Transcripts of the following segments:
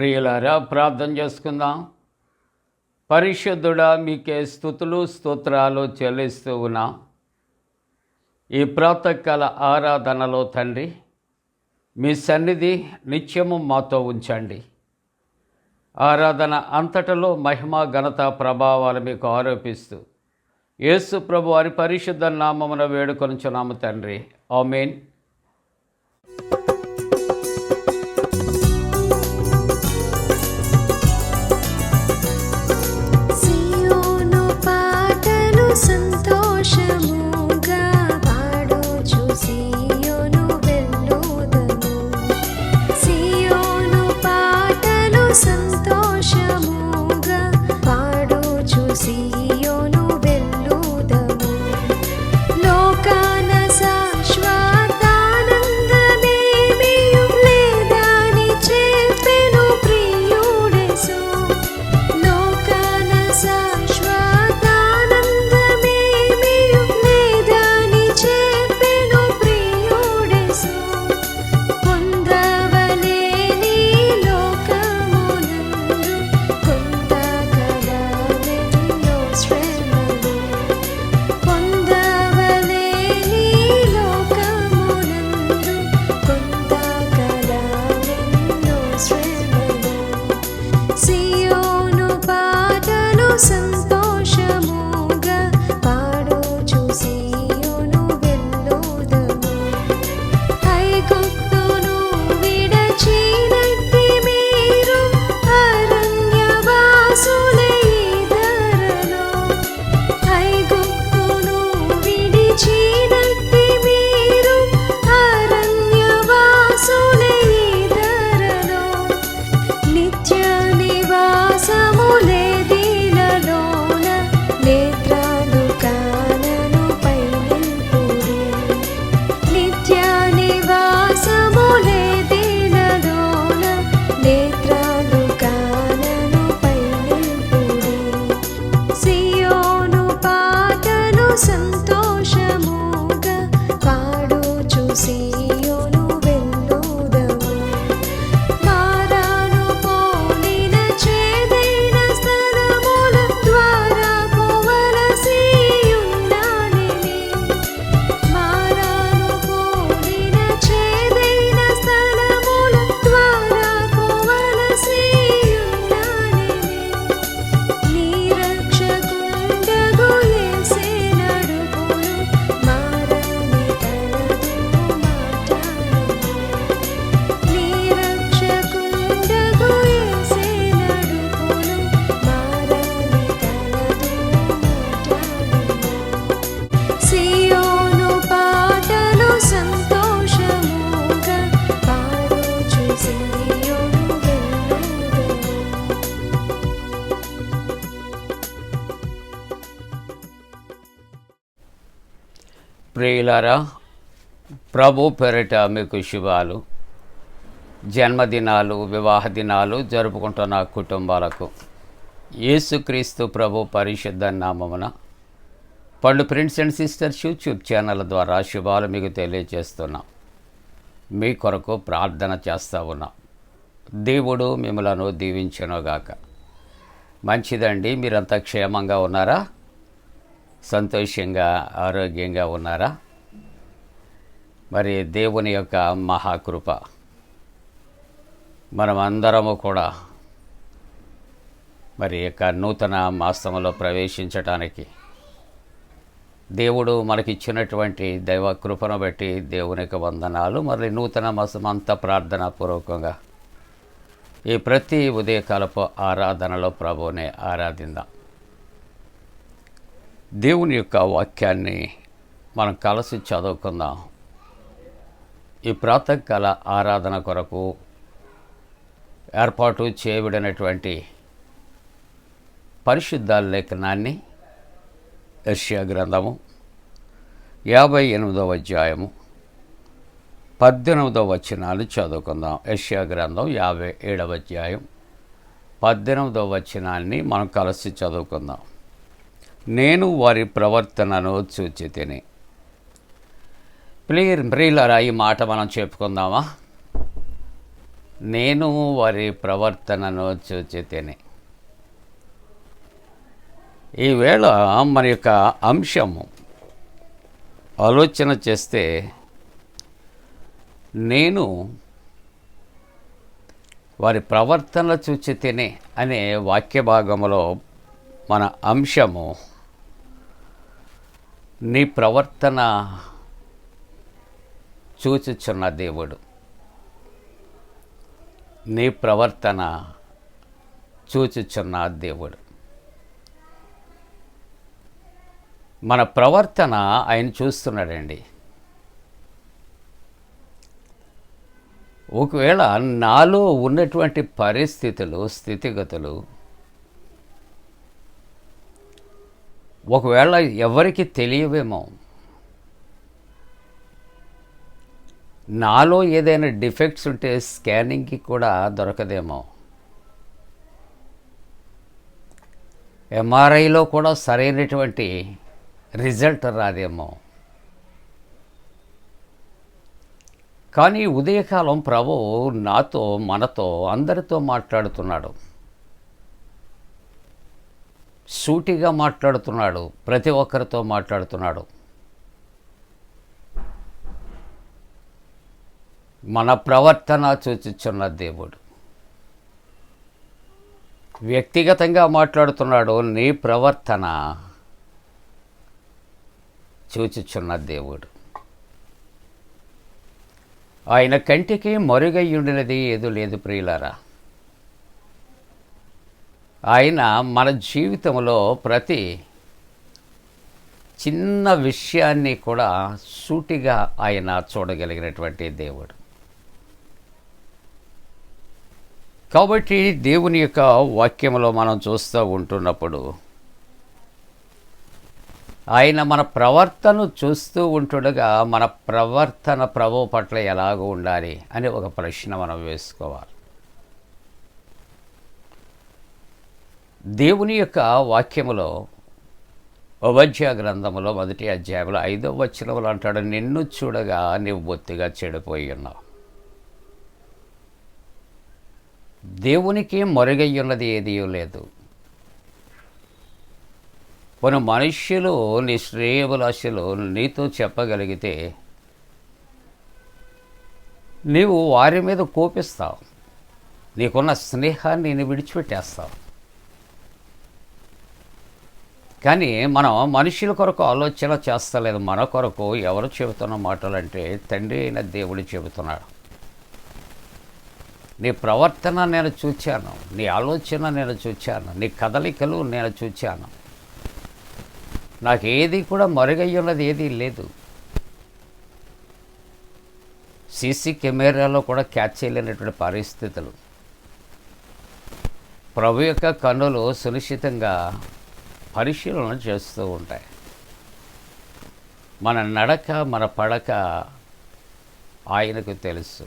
ప్రియులారా, ప్రార్థన చేసుకుందాం. పరిశుద్ధుడా, మీకే స్తుతులు స్తోత్రాలు చెల్లిస్తూ ఉన్నాం. ఈ ప్రాతకాల ఆరాధనలో తండ్రి, మీ సన్నిధి నిత్యము మాతో ఉంచండి. ఆరాధన అంతటలో మహిమ ఘనత ప్రభావాలు మీకు ఆరోపిస్తూ యేసు ప్రభు వారి పరిశుద్ధ నామమున వేడుకొనుచున్నాము తండ్రి. ఆమేన్. ప్రియులారా, ప్రభు పేరిట మీకు శుభాలు. జన్మదినాలు, వివాహ దినాలు జరుపుకుంటున్న కుటుంబాలకు యేసుక్రీస్తు ప్రభు పరిశుద్ధ నామమున పండు friends and sisters YouTube channel ద్వారా శుభాలు మీకు తెలియజేస్తున్నాం. మీ కొరకు ప్రార్థన చేస్తూ ఉన్నాం. దేవుడు మిమ్మలను దీవించునుగాక. మంచిదండి, మీరంతా క్షేమంగా ఉన్నారా? సంతోషంగా ఆరోగ్యంగా ఉన్నారా? మరి దేవుని యొక్క మహాకృప మనమందరము కూడా మరి యొక్క నూతన మాసంలో ప్రవేశించటానికి దేవుడు మనకిచ్చినటువంటి దైవ కృపను బట్టి దేవునికి వందనాలు. మరి నూతన మాసం అంతా ప్రార్థనాపూర్వకంగా ఈ ప్రతి ఉదయకాలపు ఆరాధనలో ప్రభువుని ఆరాధిద్దాం. దేవుని యొక్క వాక్యాన్ని మనం కలిసి చదువుకుందాం. ఈ ప్రాతకాల ఆరాధన కొరకు ఏర్పాటు చేయబడినటువంటి పరిశుద్ధ లేఖనాన్ని యెషయా గ్రంథము 58వ అధ్యాయము 18వ వచనాలు చదువుకుందాం. యెషయా గ్రంథం 57వ అధ్యాయం 18వ వచనాన్ని మనం కలిసి చదువుకుందాం. నేను వారి ప్రవర్తనను చూచితిని. ప్రియులారా, ఈ మాట మనం చెప్పుకుందామా? నేను వారి ప్రవర్తనను చూచితిని. ఈవేళ మన యొక్క అంశము ఆలోచన చేస్తే, నేను వారి ప్రవర్తన చూచితిని అనే వాక్య భాగంలో మన అంశము నీ ప్రవర్తన చూచుచున్న దేవుడు. నీ ప్రవర్తన చూచుచున్న దేవుడు. మన ప్రవర్తన ఆయన చూస్తున్నాడండి. ఒకవేళ నాలో ఉన్నటువంటి పరిస్థితులు, స్థితిగతులు ఒకవేళ ఎవరికి తెలియవేమో, నాలో ఏదైనా డిఫెక్ట్స్ ఉంటే స్కానింగ్కి కూడా దొరకదేమో, ఎంఆర్ఐలో కూడా సరైనటువంటి రిజల్ట్ రాదేమో. కానీ ఉదయకాలం ప్రభువు నాతో, మనతో, అందరితో మాట్లాడుతున్నాడు. సూటిగా మాట్లాడుతున్నాడు. ప్రతి ఒక్కరితో మాట్లాడుతున్నాడు. మన ప్రవర్తన చూచుచున్న దేవుడు. వ్యక్తిగతంగా మాట్లాడుతున్నాడు. నీ ప్రవర్తన చూచుచున్న దేవుడు. ఆయన కంటికి మరుగయ్యుండినది ఏదో లేదు ప్రియులారా. ఆయన మన జీవితంలో ప్రతి చిన్న విషయాన్ని కూడా సూటిగా ఆయన చూడగలిగినటువంటి దేవుడు. కాబట్టి దేవుని యొక్క వాక్యంలో మనం చూస్తూ ఉంటున్నప్పుడు, ఆయన మన ప్రవర్తన చూస్తూ ఉంటుండగా మన ప్రవర్తన ప్రభువు పట్ల ఎలాగ ఉండాలి అని ఒక ప్రశ్న మనం వేసుకోవాలి. దేవుని యొక్క వాక్యములో ఓబద్య గ్రంథములో 1వ అధ్యాయంలో 5వ వచనంలో అంటాడు, నిన్ను చూడగా నీవు బొత్తిగా చెడిపోయి ఉన్నావు. దేవునికి మరుగయ్యున్నది ఏదీ లేదు. కొన్ని మనుష్యులు నీ శ్రేయోభిలాషులు నీతో చెప్పగలిగితే నీవు వారి మీద కోపిస్తావు. నీకున్న స్నేహాన్ని నేను విడిచిపెట్టేస్తావు. కానీ మనం మనుషుల కొరకు ఆలోచన చేస్తలేదు. మన కొరకు ఎవరు చెబుతున్న మాటలంటే తండ్రి అయిన దేవుడు చెబుతున్నాడు. నీ ప్రవర్తన నేను చూచాను, నీ ఆలోచన నేను చూచాను, నీ కదలికలు నేను చూచాను. నాకు ఏది కూడా మరుగయ్యున్నది ఏదీ లేదు. సీసీ కెమెరాలో కూడా క్యాచ్ చేయలేనటువంటి పరిస్థితులు. ప్రభు యొక్క కన్నులు సునిశ్చితంగా పరిశీలన చేస్తూ ఉంటాయి. మన నడక, మన పడక ఆయనకు తెలుసు.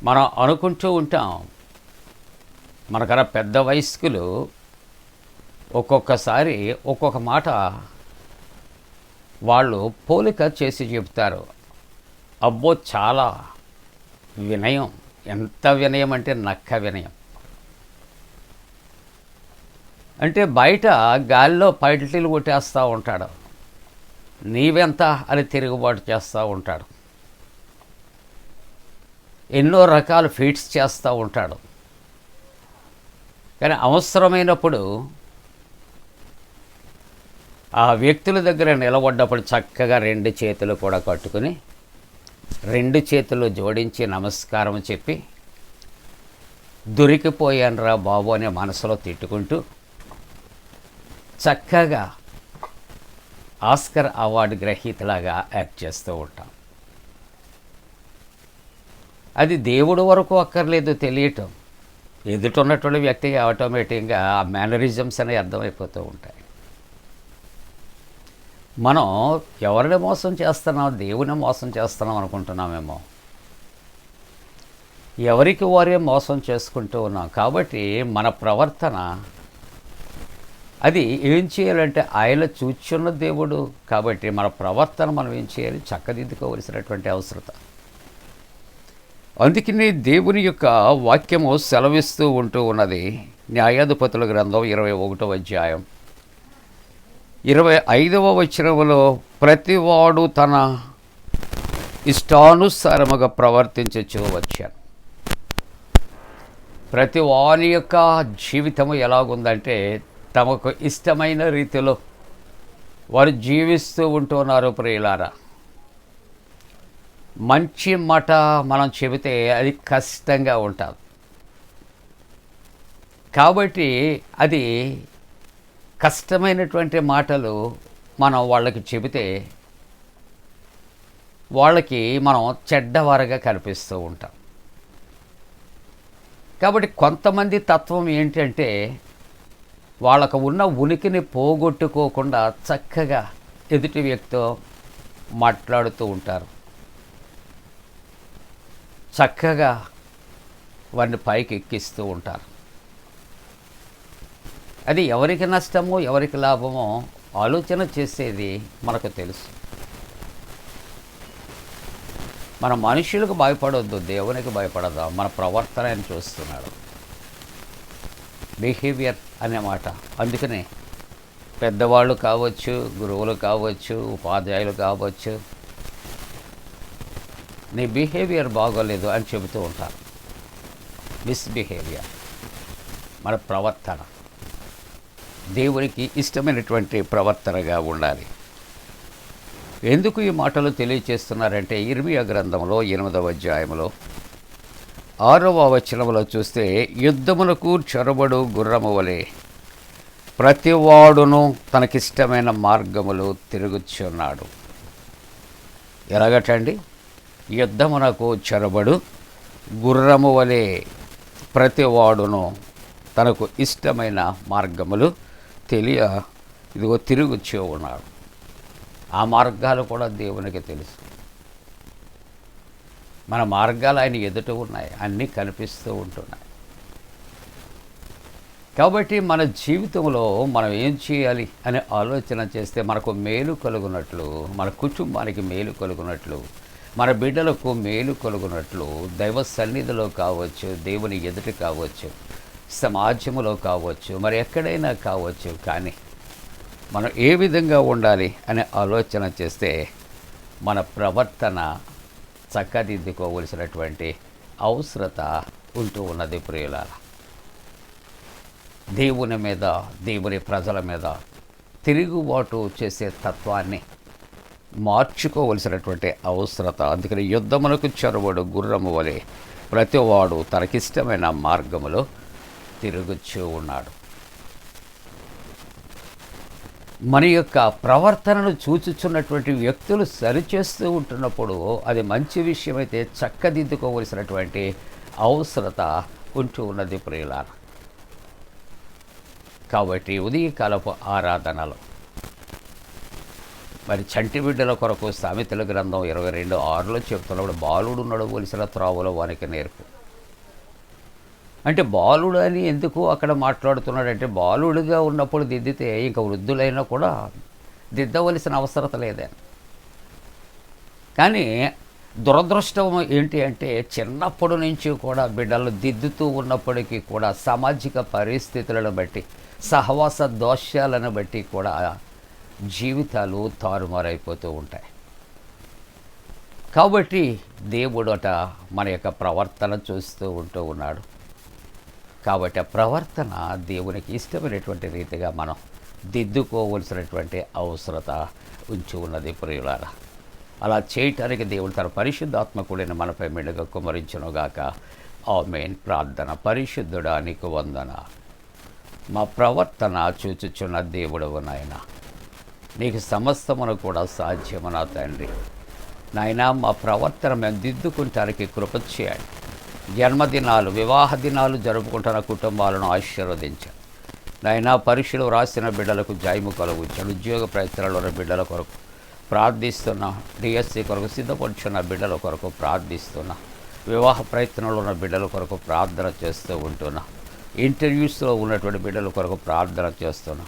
మనం అనుకుంటూ ఉంటాం, మనకన్నా పెద్ద వయస్కులు ఒక్కొక్కసారి ఒక్కొక్క మాట వాళ్ళు పోలిక చేసి చెప్తారు. అబ్బో చాలా వినయం, ఎంత వినయం అంటే నక్క వినయం. అంటే బయట గాలిలో పైటలు కొట్టేస్తూ ఉంటాడు, నీవెంత అని తిరుగుబాటు చేస్తూ ఉంటాడు, ఎన్నో రకాల ఫీట్స్ చేస్తూ ఉంటాడు. కానీ అవసరమైనప్పుడు ఆ వ్యక్తుల దగ్గర నిలబడ్డప్పుడు చక్కగా 2 చేతులు కూడా కట్టుకుని 2 చేతులు జోడించి నమస్కారం చెప్పి, దొరికిపోయానురా బాబు అనే మనసులో తిట్టుకుంటూ చక్కగా ఆస్కర్ అవార్డు గ్రహీతలాగా యాక్ట్ చేస్తూ ఉంటాం. అది దేవుడు వరకు అక్కర్లేదు తెలియటం, ఎదుటున్నటువంటి వ్యక్తికి ఆటోమేటిక్గా ఆ మేనరిజమ్స్ అనేవి అర్థమైపోతూ ఉంటాయి. మనం ఎవరిని మోసం చేస్తున్నాం, దేవుని మోసం చేస్తున్నాం అనుకుంటున్నామేమో. ఎవరికి వారే మోసం చేసుకుంటూ ఉన్నాం. కాబట్టి మన ప్రవర్తన అది ఏం చేయాలంటే ఆయన చూచున్న దేవుడు. కాబట్టి మన ప్రవర్తన మనం ఏం చేయాలి, చక్కదిద్దుకోవలసినటువంటి అవసరత. అందుకని దేవుని యొక్క వాక్యము సెలవిస్తూ ఉంటూ ఉన్నది. న్యాయాధిపతుల గ్రంథం 21వ అధ్యాయం 25వ వచనములో, ప్రతివాడు తన ఇష్టానుసారముగా ప్రవర్తించచ్చు వచ్చాను. ప్రతి వాని యొక్క జీవితము ఎలాగుందంటే తమకు ఇష్టమైన రీతిలో వారు జీవిస్తూ ఉంటున్నారు. ప్రియులారా, మంచి మాట మనం చెబితే అది కష్టంగా ఉంటుంది. కాబట్టి అది కష్టమైనటువంటి మాటలు మనం వాళ్ళకి చెబితే వాళ్ళకి మనం చెడ్డవారుగా కనిపిస్తూ ఉంటాం. కాబట్టి కొంతమంది తత్వం ఏంటంటే వాళ్ళకు ఉన్న ఉనికిని పోగొట్టుకోకుండా చక్కగా ఎదుటి వ్యక్తితో మాట్లాడుతూ ఉంటారు. చక్కగా వారిని పైకి ఎక్కిస్తూ ఉంటారు. అది ఎవరికి నష్టమో ఎవరికి లాభమో ఆలోచన చేసేది మనకు తెలుసు. మన మనుషులకు భయపడొద్దు, దేవునికి భయపడదాం. మన ప్రవర్తన ఆయన చూస్తున్నాడు. బిహేవియర్ అనే మాట. అందుకనే పెద్దవాళ్ళు కావచ్చు, గురువులు కావచ్చు, ఉపాధ్యాయులు కావచ్చు, నీ బిహేవియర్ బాగోలేదు అని చెబుతూ ఉంటారు. మిస్బిహేవియర్ మన ప్రవర్తన దేవునికి ఇష్టమైనటువంటి ప్రవర్తనగా ఉండాలి. ఎందుకు ఈ మాటలు తెలియచేస్తున్నారంటే ఇర్మియా గ్రంథంలో 8వ అధ్యాయంలో 6వ వచనంలో చూస్తే, యుద్ధమునకు చొరబడు గుర్రము వలె ప్రతివాడును తనకిష్టమైన మార్గములు తిరుగుచున్నాడు. ఎలాగటండి? యుద్ధమునకు చొరబడు గుర్రము వలె ప్రతివాడును తనకు ఇష్టమైన మార్గములు ఇదిగో తిరుగుచూ ఉన్నాడు. ఆ మార్గాలు కూడా దేవునికి తెలుసు. మన మార్గాలు ఆయన ఎదుట ఉన్నాయి, అన్నీ కనిపిస్తూ ఉంటున్నాయి. కాబట్టి మన జీవితంలో మనం ఏం చేయాలి అనే ఆలోచన చేస్తే మనకు మేలు కలుగునట్లు, మన కుటుంబానికి మేలు కలుగునట్లు, మన బిడ్డలకు మేలు కలుగునట్లు, దైవ సన్నిధిలో కావచ్చు, దేవుని ఎదుట కావచ్చు, సమాజంలో కావచ్చు, మరి ఎక్కడైనా కావచ్చు, కానీ మనం ఏ విధంగా ఉండాలి అనే ఆలోచన చేస్తే మన ప్రవర్తన చక్కదిద్దుకోవలసినటువంటి అవసరత ఉంటూ ఉన్నది. ప్రియులారా, దేవుని మీద, దేవుని ప్రజల మీద తిరుగుబాటు చేసే తత్వాన్ని మార్చుకోవలసినటువంటి అవసరత. అందుకని యుద్ధమునకు చొరబడు గుర్రము వలె ప్రతివాడు తనకిష్టమైన మార్గములో తిరుగుచూ ఉన్నాడు. మన యొక్క ప్రవర్తనను చూచుచున్నటువంటి వ్యక్తులు సరిచేస్తూ ఉంటున్నప్పుడు అది మంచి విషయమైతే చక్కదిద్దుకోవలసినటువంటి అవసరత ఉంటూ ఉన్నది. ప్రియులారా, కాబట్టి ఉదయకాలపు ఆరాధనలో మరి చంటి బిడ్డల కొరకు సామెతల గ్రంథం 22:6లో చెప్తున్నప్పుడు, బాలుడు నడవలసిన త్రోవలో వానికి నేర్పు. అంటే బాలుడు అని ఎందుకు అక్కడ మాట్లాడుతున్నాడంటే, బాలుడిగా ఉన్నప్పుడు దిద్దితే ఇంకా వృద్ధులైనా కూడా దిద్దవలసిన అవసరత లేదని. కానీ దురదృష్టం ఏంటి అంటే, చిన్నప్పటి నుంచి కూడా బిడ్డలు దిద్దుతూ ఉన్నప్పటికీ కూడా సామాజిక పరిస్థితులను బట్టి, సహవాస దోషాలను బట్టి కూడా జీవితాలు తారుమారైపోతూ ఉంటాయి. కాబట్టి దేవుడట మన యొక్క ప్రవర్తన చూస్తూ ఉంటూ ఉన్నాడు. కాబట్టి ఆ ప్రవర్తన దేవునికి ఇష్టమైనటువంటి రీతిగా మనం దిద్దుకోవలసినటువంటి అవసరత ఉంచి ఉన్నది. ప్రియులారా, అలా చేయటానికి దేవుడు తన పరిశుద్ధాత్మ కూడిన మనపై మెండుగా కుమ్మరించునుగాక. ఆమేన్. ప్రార్థన. పరిశుద్ధుడా, నీకు వందన. మా ప్రవర్తన చూచుచున్న దేవుడవు నాయన, నీకు సమస్తమును కూడా సాధ్యము నా తండ్రి. నాయన, మా ప్రవర్తన మేము దిద్దుకుంటానికి కృప చేయండి. జన్మదినాలు, వివాహ దినాలు జరుపుకుంటున్న కుటుంబాలను ఆశీర్వదించాను నాయన. పరీక్షలు రాసిన బిడ్డలకు జయము కలుగుంచాను. ఉద్యోగ ప్రయత్నాలు ఉన్న బిడ్డల కొరకు ప్రార్థిస్తున్నా. డిఎస్సి కొరకు సిద్ధపడుచున్న బిడ్డల కొరకు ప్రార్థిస్తున్నా. వివాహ ప్రయత్నంలో ఉన్న బిడ్డల కొరకు ప్రార్థన చేస్తూ ఉంటున్నా. ఇంటర్వ్యూస్లో ఉన్నటువంటి బిడ్డల కొరకు ప్రార్థన చేస్తున్నా.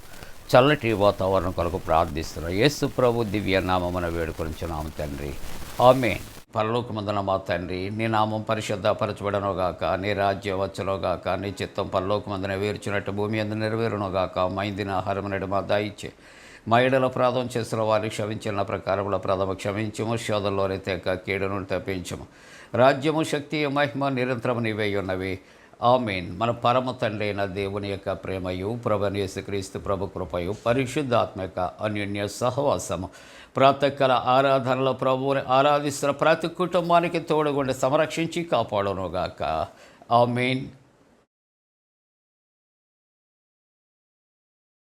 చల్లటి వాతావరణం కొరకు ప్రార్థిస్తున్నా. యేసు ప్రభు దివ్య నామమున వేడుకొనుచున్నాము తండ్రి. ఆమేన్. పరలోకమందున మా తండ్రి, నీ నామం పరిశుద్ధపరచబడనుగాక, నీ రాజ్యం వచ్చునుగాక, నీ చిత్తం పరలోకమందున వేర్చినట్టు భూమి అందు నెరవేరునుగాక. మా ఇందిన ఆహారం నేడు మా దాయిచ్చే, మా ఏడల ప్రాధం చేసిన వారిని క్షమించిన ప్రకారముల ప్రథమ క్షమించము, శోధంలోని తెక కీడును తప్పించము. రాజ్యము, శక్తి, మహిమ నిరంతరము నీవే ఉన్నవి. ఆమేన్. మన పరమ తండ్రి అయిన దేవుని యొక్క ప్రేమయు, ప్రభువైన యేసుక్రీస్తు ప్రభు కృపయు, పరిశుద్ధాత్మక అన్యోన్య సహవాసము, ప్రాతకాల ఆరాధనలో ప్రభువుని ఆరాధిస్తున్న ప్రతి కుటుంబానికి తోడుగుండి సంరక్షించి కాపాడునుగాక. ఆమేన్.